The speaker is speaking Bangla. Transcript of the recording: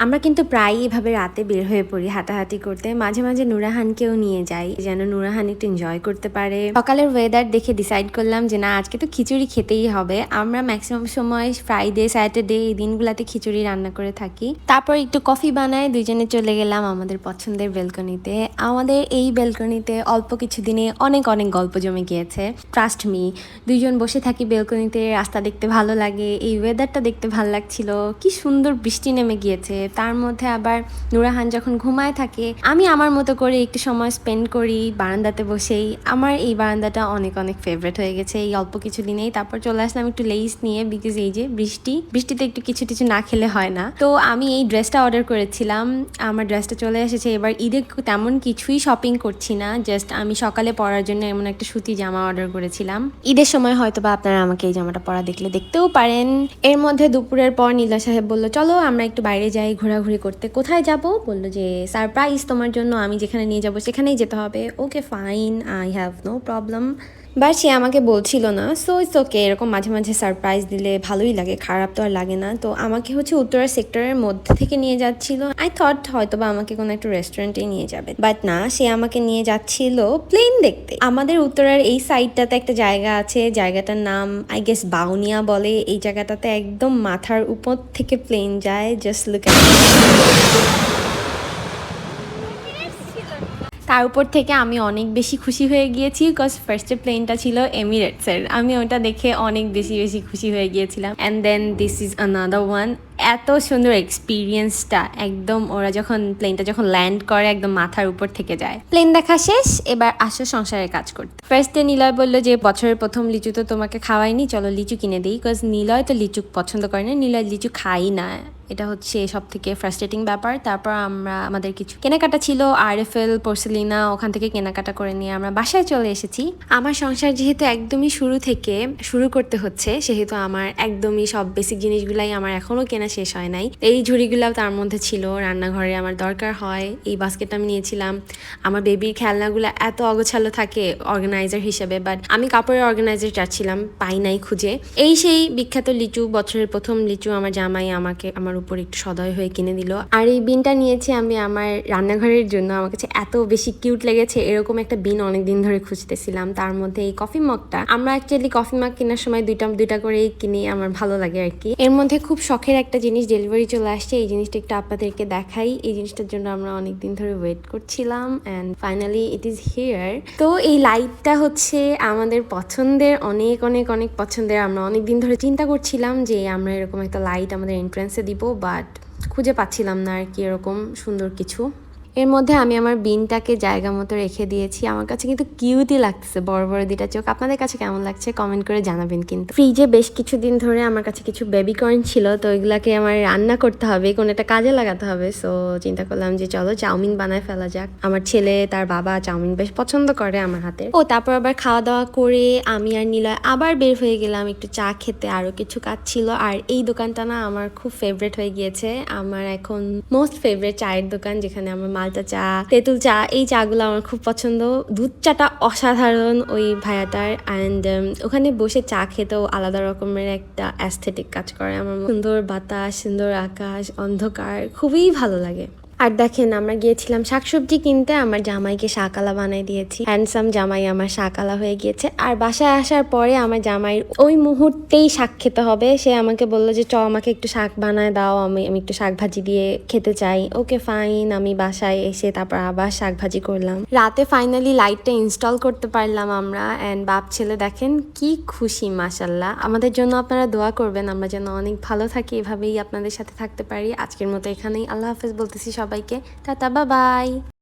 আমরা কিন্তু প্রায়ই এভাবে রাতে বের হয়ে পড়ি হাঁটাহাঁটি করতে, মাঝে মাঝে নুরাহানকেও নিয়ে যাই যেন নুরাহান একটু এনজয় করতে পারে। সকালের ওয়েদার দেখে ডিসাইড করলাম যে না, আজকে তো খিচুড়ি খেতেই হবে। আমরা ম্যাক্সিমাম সময় ফ্রাইডে স্যাটারডে এই দিনগুলোতে খিচুড়ি রান্না করে থাকি। তারপর একটু কফি বানায় দুইজনে চলে গেলাম আমাদের পছন্দের বেলকনিতে। আমাদের এই বেলকনিতে অল্প কিছু দিনে অনেক অনেক গল্প জমে গিয়েছে, ট্রাস্ট মি। দুইজন বসে থাকি বেলকনিতে, রাস্তা দেখতে ভালো লাগে, এই ওয়েদারটা দেখতে ভালো লাগছিল। কি সুন্দর বৃষ্টি নেমে গিয়েছে, তার মধ্যে আবার নুরাহান যখন ঘুমায় থাকে আমি আমার মতো করে একটু সময় স্পেন্ড করি বারান্দাতে বসেই। আমার এই বারান্দাটা অনেক অনেক ফেভারিট হয়ে গেছে এই অল্প কিছু দিনেই। তারপর চলে আসলাম একটু লেইস নিয়ে, বিকজ এই যে বৃষ্টিতে একটু কিছু কিছু না খেলে হয় না। তো আমি এই ড্রেসটা অর্ডার করেছিলাম, আমার ড্রেসটা চলে এসেছে। এবার ঈদে তেমন কিছুই শপিং করছি না, জাস্ট আমি সকালে পরার জন্য এমন একটা সুতি জামা অর্ডার করেছিলাম। ঈদের সময় হয়তো বা আপনারা আমাকে এই জামাটা পরা দেখলে দেখতেও পারেন। এর মধ্যে দুপুরের পর নীলা সাহেব বললো চলো আমরা একটু বাইরে যাই ঘোরাঘুরি করতে। কোথায় যাব? বললো যে সারপ্রাইজ তোমার জন্য, আমি যেখানে নিয়ে যাব সেখানেই যেতে হবে। Okay fine, I have no problem. But সে আমাকে বলছিল না, সো ইটস ওকে। এরকম মাঝে মাঝে সারপ্রাইজ দিলে ভালোই লাগে, খারাপ তো আর লাগে না। তো আমাকে উত্তরা সেক্টরের মধ্যে থেকে নিয়ে যাচ্ছিল। আই থট হয়তো বা আমাকে কোনো একটা রেস্টুরেন্টে নিয়ে যাবে, বাট না, সে আমাকে নিয়ে যাচ্ছিল প্লেন দেখতে। আমাদের উত্তরার এই সাইডটাতে একটা জায়গা আছে, জায়গাটার নাম আই গেস বাউনিয়া বলে। এই জায়গাটাতে একদম মাথার উপর থেকে প্লেন যায়, জাস্ট লুক এট। তার উপর থেকে আমি অনেক বেশি খুশি হয়ে গিয়েছি, বিকজ ফার্স্টে প্লেনটা ছিল এমিরেটসের। আমি ওটা দেখে অনেক বেশি বেশি খুশি হয়ে গিয়েছিলাম। And then this is another one. এত সুন্দর এক্সপিরিয়েন্সটা, একদম ওরা প্লেনটা যখন ল্যান্ড করে একদম মাথার উপর থেকে যায়। প্লেন দেখা শেষ, এবার আসো সংসারের কাজ করতে। ফার্স্টে নিলয় বললো যে বছরের প্রথম লিচু তো তোমাকে খাওয়াইনি, চলো লিচু কিনে দিই। বিকজ নিলয় তো লিচু পছন্দ করে না, নিলয় লিচু খাই না, এটা হচ্ছে সব থেকে ফ্রাস্ট্রেটিং ব্যাপার। তারপর আমাদের কিছু কেনাকাটা ছিল, RFL পোর্সেলিনা, ওখান থেকে কেনাকাটা করে নিয়ে আমরা বাসায় চলে এসেছি। আমার সংসার যেহেতু একদমই শুরু থেকে শুরু করতে হচ্ছে, সেহেতু আমার একদমই সব বেসিক জিনিসগুলাই আমার এখনো কেনা শেষ হয় নাই। এই ঝুড়িগুলাও তার মধ্যে ছিল, রান্নাঘরে আমার দরকার হয়। এই বাস্কেটটা আমি নিয়েছিলাম। আমার বেবির খেলনাগুলো এত অগোছালো থাকে অর্গানাইজার হিসেবে, বাট আমি কাপড়ের অর্গানাইজার চাচ্ছিলাম, পাই নাই খুঁজে। এই সেই বিখ্যাত লিচু, বছরের প্রথম লিচু আমার জামাই আমাকে আমার উপর একটু সদয় হয়ে কিনে দিল। আর এই বিনটা নিয়েছি আমি আমার রান্নাঘরের জন্য। আমার কাছে এত বেশি কিউট লেগেছে, এরকম একটা বিন অনেকদিন ধরে খুঁজতেছিলাম। তার মধ্যে এই কফি মগটা, আমরা অ্যাকচুয়ালি কফি মগ কেনার সময় দুইটা করেই কিনি, আমার ভালো লাগে আর কি। এর মধ্যে খুব শখের একটা জিনিস ডেলিভারি চলে আসছে, এই জিনিসটা একটু আপনাদেরকে দেখাই। এই জিনিসটার জন্য আমরা অনেকদিন ধরে ওয়েট করছিলাম, and finally it is here. তো এই লাইটটা হচ্ছে আমাদের পছন্দের, অনেক অনেক অনেক পছন্দের। আমরা অনেকদিন ধরে চিন্তা করছিলাম যে আমরা এরকম একটা লাইট আমাদের এন্ট্রান্সে দিব, বাট খুঁজে পাচ্ছিলাম না আর কি এরকম সুন্দর কিছু। এর মধ্যে আমি আমার বিনটাকে জায়গা মতো রেখে দিয়েছি। আমার কাছে কিন্তু কিউটই লাগতেছে, বড় বড় দুইটা চোখ। আপনাদের কাছে কেমন লাগছে কমেন্ট করে জানাবেন। কিন্তু ফ্রিজে বেশ কিছুদিন ধরে আমার কাছে কিছু বেবি কর্ন ছিল, তো ওইগুলাকে আমার রান্না করতে হবে, কোনো একটা কাজে লাগাতে হবে। সো চিন্তা করলাম যে চলো চাউমিন বানায় ফেলা যাক। আমার ছেলে তার বাবা চাউমিন বেশ পছন্দ করে আমার হাতে। তারপর আবার খাওয়া দাওয়া করে আমি আর নিলয় আবার বের হয়ে গেলাম একটু চা খেতে, আরো কিছু কাজ ছিল। আর এই দোকানটা না আমার খুব ফেভারিট হয়ে গিয়েছে, আমার এখন মোস্ট ফেভারিট চায়ের দোকান, যেখানে আমার মালটা চা, তেঁতুল চা, এই চাগুলো আমার খুব পছন্দ। দুধ চাটা অসাধারণ ওই ভাইয়াটার। অ্যান্ড ওখানে বসে চা খেতেও আলাদা রকমের একটা অ্যাস্থেটিক কাজ করে। আমার সুন্দর বাতাস, সুন্দর আকাশ, অন্ধকার খুবই ভালো লাগে। আর দেখেন আমরা গিয়েছিলাম শাকসবজি কিনতে, আমার জামাইকে শাকালা বানাই দিয়েছি। হ্যান্ডসাম জামাই আমার শাকালা হয়ে গিয়েছে। আর বাসায় আসার পরে আমার জামাইয়ের ওই মুহূর্তেই শাক খেতে হবে। সে আমাকে বললো যে আমাকে একটু শাক বানায় দাও, আমি একটু শাক ভাজি দিয়ে খেতে চাই। ওকে ফাইন, আমি বাসায় এসে তারপর আবার শাক ভাজি করলাম। রাতে ফাইনালি লাইটটা ইনস্টল করতে পারলাম আমরা। অ্যান্ড বাপ ছেলে দেখেন কি খুশি, মাশাল্লাহ। আমাদের জন্য আপনারা দোয়া করবেন, আমরা যেন অনেক ভালো থাকি, এভাবেই আপনাদের সাথে থাকতে পারি। আজকের মতো এখানেই আল্লাহ হাফেজ বলতেছি সবাইকে, টাটা, বাই বাই।